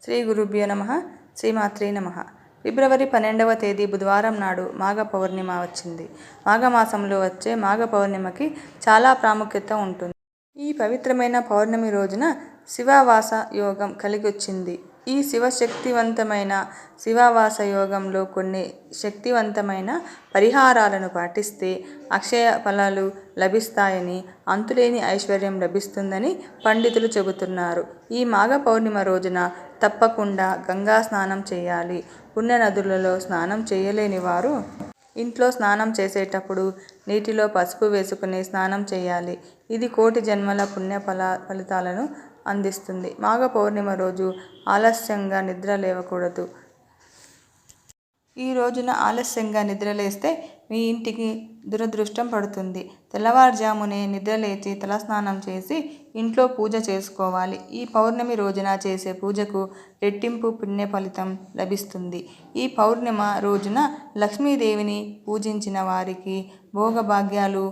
శ్రీ గురుభ్యో నమః. శ్రీమాత్రే నమః. ఫిబ్రవరి 12వ తేదీ బుధవారం నాడు మాఘ పౌర్ణిమ వచ్చింది. మాఘమాసంలో వచ్చే మాఘ పౌర్ణిమకి చాలా ప్రాముఖ్యత ఉంటుంది. ఈ పవిత్రమైన పౌర్ణమి రోజున శివవాస యోగం కలిగొచ్చింది. ఈ శివశక్తివంతమైన శివవాస యోగంలో కొన్ని శక్తివంతమైన పరిహారాలను పాటిస్తే అక్షయ ఫలాలు లభిస్తాయని, అంతులేని ఐశ్వర్యం లభిస్తుందని పండితులు చెబుతున్నారు. ఈ మాఘ పౌర్ణిమ రోజున తప్పకుండా గంగా స్నానం చేయాలి. పుణ్యనదులలో స్నానం చేయలేని వారు ఇంట్లో స్నానం చేసేటప్పుడు నీటిలో పసుపు వేసుకుని స్నానం చేయాలి. ఇది కోటి జన్మల పుణ్య ఫలితాలను అందిస్తుంది. మాఘ పౌర్ణిమ రోజు ఆలస్యంగా నిద్ర లేవకూడదు. ఈ రోజున ఆలస్యంగా నిద్రలేస్తే మీ ఇంటికి దురదృష్టం పడుతుంది. తెల్లవారుజామునే నిద్రలేచి తలస్నానం చేసి ఇంట్లో పూజ చేసుకోవాలి. ఈ పౌర్ణమి రోజున చేసే పూజకు రెట్టింపు పుణ్య ఫలితం లభిస్తుంది. ఈ పౌర్ణిమ రోజున లక్ష్మీదేవిని పూజించిన వారికి భోగభాగ్యాలు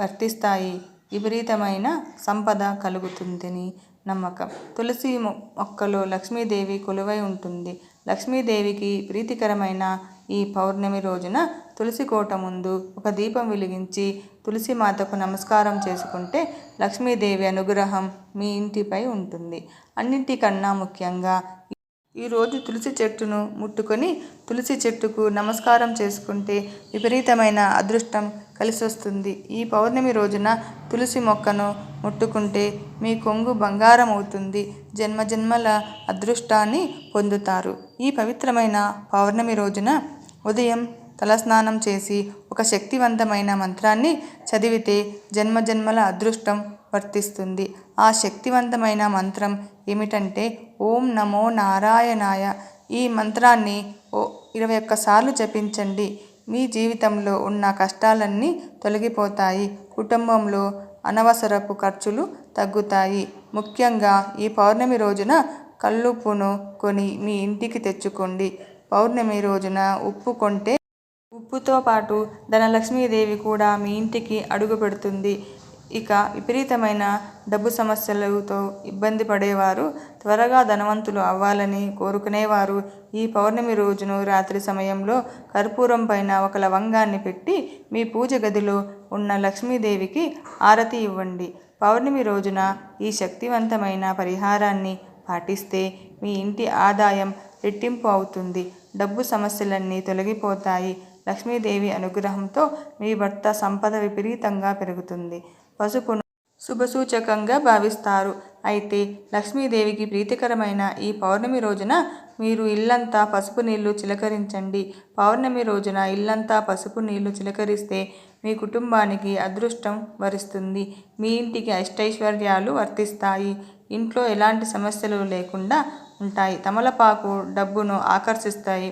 వర్తిస్తాయి. విపరీతమైన సంపద కలుగుతుందని నమ్మకం. తులసి మొక్కలో లక్ష్మీదేవి కొలువై ఉంటుంది. లక్ష్మీదేవికి ప్రీతికరమైన ఈ పౌర్ణమి రోజున తులసి కోట ముందు ఒక దీపం వెలిగించి తులసి మాతకు నమస్కారం చేసుకుంటే లక్ష్మీదేవి అనుగ్రహం మీ ఇంటిపై ఉంటుంది. అన్నింటికన్నా ముఖ్యంగా ఈరోజు తులసి చెట్టును ముట్టుకొని తులసి చెట్టుకు నమస్కారం చేసుకుంటే విపరీతమైన అదృష్టం కలిసొస్తుంది. ఈ పౌర్ణమి రోజున తులసి మొక్కను ముట్టుకుంటే మీ కొంగు బంగారం అవుతుంది. జన్మజన్మల అదృష్టాన్ని పొందుతారు. ఈ పవిత్రమైన పౌర్ణమి రోజున ఉదయం తలస్నానం చేసి ఒక శక్తివంతమైన మంత్రాన్ని చదివితే జన్మజన్మల అదృష్టం వర్తిస్తుంది. ఆ శక్తివంతమైన మంత్రం ఏమిటంటే ఓం నమో నారాయణాయ. ఈ మంత్రాన్ని 21 సార్లు జపించండి. మీ జీవితంలో ఉన్న కష్టాలన్నీ తొలగిపోతాయి. కుటుంబంలో అనవసరపు ఖర్చులు తగ్గుతాయి. ముఖ్యంగా ఈ పౌర్ణమి రోజున కల్లుప్పును కొని మీ ఇంటికి తెచ్చుకోండి. పౌర్ణమి రోజున ఉప్పు కొంటే ఉప్పుతో పాటు ధనలక్ష్మీదేవి కూడా మీ ఇంటికి అడుగు పెడుతుంది. ఇక విపరీతమైన డబ్బు సమస్యలతో ఇబ్బంది పడేవారు, త్వరగా ధనవంతులు అవ్వాలని కోరుకునేవారు ఈ పౌర్ణమి రోజును రాత్రి సమయంలో కర్పూరం పైన ఒక లవంగాన్ని పెట్టి మీ పూజ గదిలో ఉన్న లక్ష్మీదేవికి ఆరతి ఇవ్వండి. పౌర్ణమి రోజున ఈ శక్తివంతమైన పరిహారాన్ని పాటిస్తే మీ ఇంటి ఆదాయం రెట్టింపు అవుతుంది. డబ్బు సమస్యలన్నీ తొలగిపోతాయి. లక్ష్మీదేవి అనుగ్రహంతో మీ భర్త సంపద విపరీతంగా పెరుగుతుంది. పసుపును శుభసూచకంగా భావిస్తారు. అయితే లక్ష్మీదేవికి ప్రీతికరమైన ఈ పౌర్ణమి రోజున మీరు ఇల్లంతా పసుపు నీళ్లు చిలకరించండి. పౌర్ణమి రోజున ఇల్లంతా పసుపు నీళ్లు చిలకరిస్తే మీ కుటుంబానికి అదృష్టం వరిస్తుంది. మీ ఇంటికి అష్టైశ్వర్యాలు వర్తిస్తాయి. ఇంట్లో ఎలాంటి సమస్యలు లేకుండా ఉంటాయి. తమలపాకు డబ్బును ఆకర్షిస్తాయి.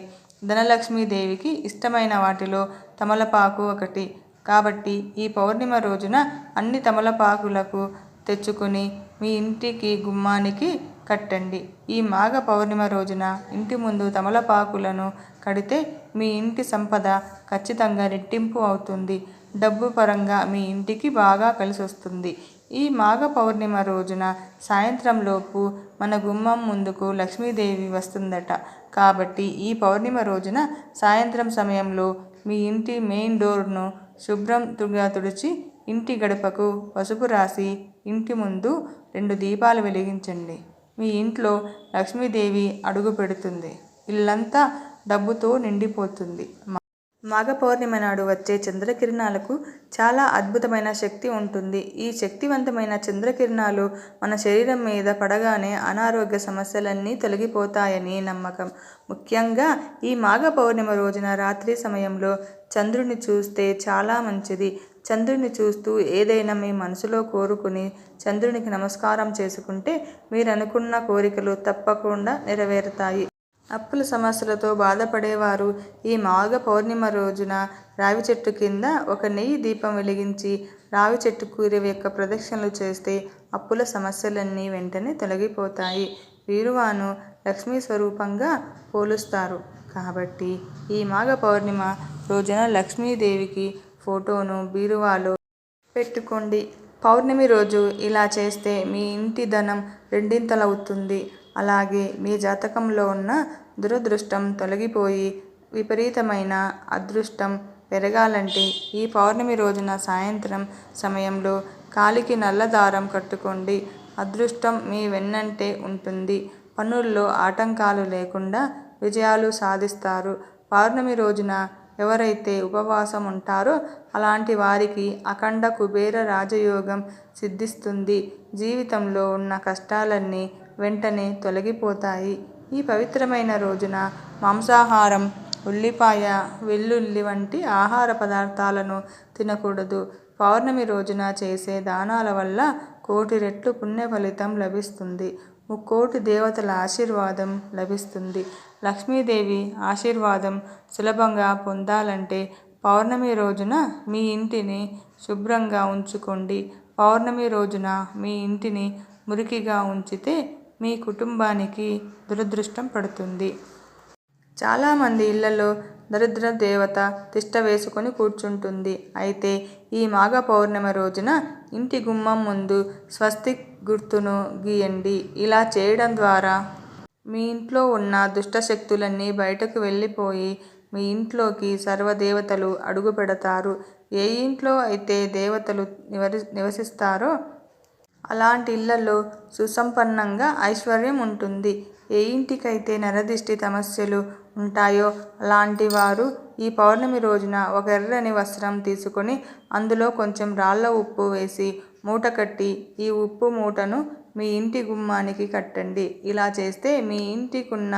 ధనలక్ష్మీదేవికి ఇష్టమైన వాటిలో తమలపాకు ఒకటి. కాబట్టి ఈ పౌర్ణిమ రోజున అన్ని తమలపాకులకు తెచ్చుకుని మీ ఇంటికి గుమ్మానికి కట్టండి. ఈ మాఘ పౌర్ణిమ రోజున ఇంటి ముందు తమలపాకులను కడితే మీ ఇంటి సంపద ఖచ్చితంగా రెట్టింపు అవుతుంది. డబ్బు పరంగా మీ ఇంటికి బాగా కలిసొస్తుంది. ఈ మాఘ పౌర్ణిమ రోజున సాయంత్రంలోపు మన గుమ్మం ముందుకు లక్ష్మీదేవి వస్తుందట. కాబట్టి ఈ పౌర్ణిమ రోజున సాయంత్రం సమయంలో మీ ఇంటి మెయిన్ డోర్ను శుభ్రంగా తుడిచి ఇంటి గడపకు పసుపు రాసి ఇంటి ముందు 2 దీపాలు వెలిగించండి. మీ ఇంట్లో లక్ష్మీదేవి అడుగు పెడుతుంది. ఇల్లంతా డబ్బుతో నిండిపోతుంది. మాఘ పౌర్ణిమ నాడు వచ్చే చంద్రకిరణాలకు చాలా అద్భుతమైన శక్తి ఉంటుంది. ఈ శక్తివంతమైన చంద్రకిరణాలు మన శరీరం మీద పడగానే అనారోగ్య సమస్యలన్నీ తొలగిపోతాయని నమ్మకం. ముఖ్యంగా ఈ మాఘ పౌర్ణిమ రోజున రాత్రి సమయంలో చంద్రుని చూస్తే చాలా మంచిది. చంద్రుని చూస్తూ ఏదైనా మీ మనసులో కోరుకుని చంద్రునికి నమస్కారం చేసుకుంటే మీరు అనుకున్న కోరికలు తప్పకుండా నెరవేరుతాయి. అప్పుల సమస్యలతో బాధపడేవారు ఈ మాఘ పౌర్ణిమ రోజున రావి చెట్టు కింద ఒక నెయ్యి దీపం వెలిగించి రావి చెట్టుకు 21 ప్రదక్షిణలు చేస్తే అప్పుల సమస్యలన్నీ వెంటనే తొలగిపోతాయి. బీరువాను లక్ష్మీ స్వరూపంగా పోలుస్తారు. కాబట్టి ఈ మాఘ పౌర్ణిమ రోజున లక్ష్మీదేవికి ఫోటోను బీరువాలో పెట్టుకోండి. పౌర్ణమి రోజు ఇలా చేస్తే మీ ఇంటి ధనం రెండింతలవుతుంది. అలాగే మీ జాతకంలో ఉన్న దురదృష్టం తొలగిపోయి విపరీతమైన అదృష్టం పెరగాలంటే ఈ పౌర్ణమి రోజున సాయంత్రం సమయంలో కాలికి నల్ల దారం కట్టుకోండి. అదృష్టం మీ వెన్నంటే ఉంటుంది. పనుల్లో ఆటంకాలు లేకుండా విజయాలు సాధిస్తారు. పౌర్ణమి రోజున ఎవరైతే ఉపవాసం ఉంటారో అలాంటి వారికి అఖండ కుబేర రాజయోగం సిద్ధిస్తుంది. జీవితంలో ఉన్న కష్టాలన్నీ వెంటనే తొలగిపోతాయి. ఈ పవిత్రమైన రోజున మాంసాహారం, ఉల్లిపాయ, వెల్లుల్లి వంటి ఆహార పదార్థాలను తినకూడదు. పౌర్ణమి రోజున చేసే దానాల వల్ల 1,000,000 రెట్లు పుణ్య ఫలితం లభిస్తుంది. 3,000,000 దేవతల ఆశీర్వాదం లభిస్తుంది. లక్ష్మీదేవి ఆశీర్వాదం సులభంగా పొందాలంటే పౌర్ణమి రోజున మీ ఇంటిని శుభ్రంగా ఉంచుకోండి. పౌర్ణమి రోజున మీ ఇంటిని మురికిగా ఉంచితే మీ కుటుంబానికి దురదృష్టం పడుతుంది. చాలామంది ఇళ్లలో దరిద్ర దేవత తిష్ట వేసుకొని కూర్చుంటుంది. అయితే ఈ మాఘ పౌర్ణమి రోజున ఇంటి గుమ్మం ముందు స్వస్తిక్ గుర్తును గీయండి. ఇలా చేయడం ద్వారా మీ ఇంట్లో ఉన్న దుష్టశక్తులన్నీ బయటకు వెళ్ళిపోయి మీ ఇంట్లోకి సర్వదేవతలు అడుగు పెడతారు. ఏ ఇంట్లో అయితే దేవతలు నివసిస్తారో అలాంటి ఇళ్లలో సుసంపన్నంగా ఐశ్వర్యం ఉంటుంది. ఏ ఇంటికైతే నరదిష్టి సమస్యలు ఉంటాయో అలాంటి వారు ఈ పౌర్ణమి రోజున ఒక ఎర్రని వస్త్రం తీసుకొని అందులో కొంచెం రాళ్ల ఉప్పు వేసి మూట కట్టి ఈ ఉప్పు మూటను మీ ఇంటి గుమ్మానికి కట్టండి. ఇలా చేస్తే మీ ఇంటికున్న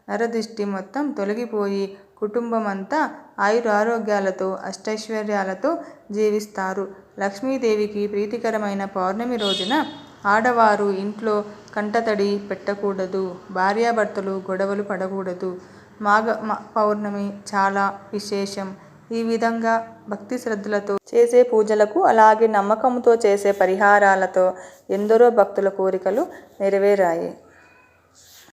నరదిష్టి మొత్తం తొలగిపోయి కుటుంబం అంతా ఆయురారోగ్యాలతో అష్టైశ్వర్యాలతో జీవిస్తారు. లక్ష్మీదేవికి ప్రీతికరమైన పౌర్ణమి రోజున ఆడవారు ఇంట్లో కంటతడి పెట్టకూడదు. భార్యాభర్తలు గొడవలు పడకూడదు. మాఘ పౌర్ణమి చాలా విశేషం. ఈ విధంగా భక్తి శ్రద్ధలతో చేసే పూజలకు అలాగే నమ్మకంతో చేసే పరిహారాలతో ఎందరో భక్తుల కోరికలు నెరవేరాయి.